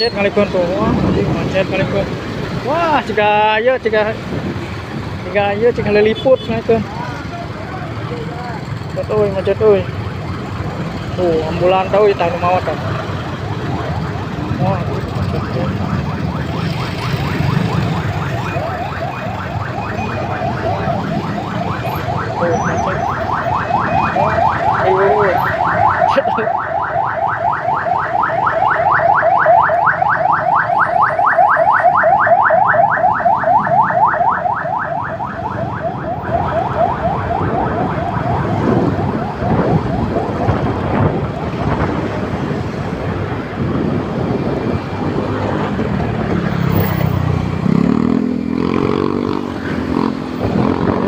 macet kali tuh. Wah, anjing macet kali tuh. Wah, cika leliput nah itu. Macet euy. Tuh, ambulan tahu di tahun mawat kan. Wah, tuh macet. Ayo.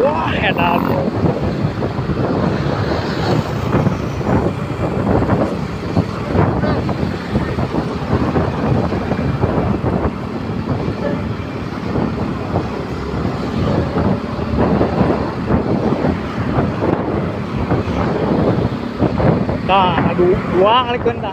Wah, edan. Nah, aduh, dua kali kan dah.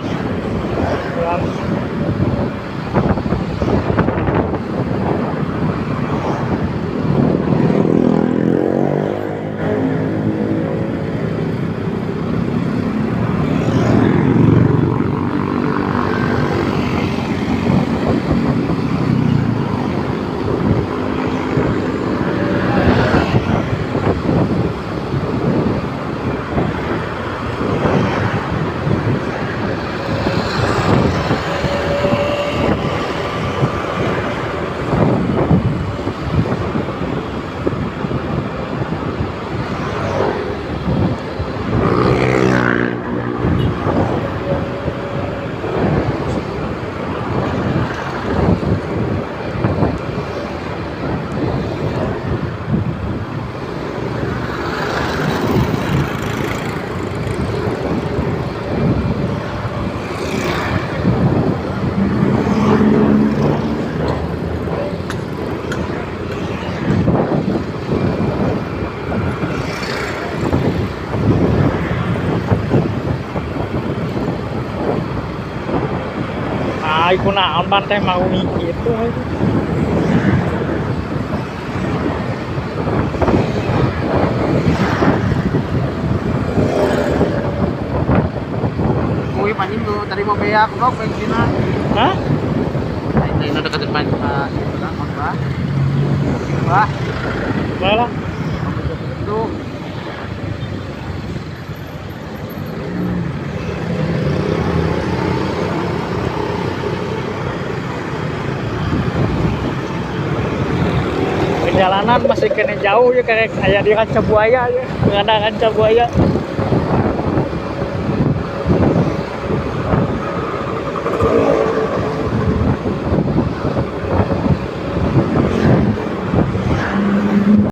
Ah, iku naon ban teh mau gitu. Kuy panjang tuh tadi mau beak bro bensinnya. Hah? Nah, ini udah deketin panjang itu kan bah. Malah. Itu Perjalanan masih kena jauh ya kayak di Ranca Buaya ya. Nggak ada Ranca Buaya.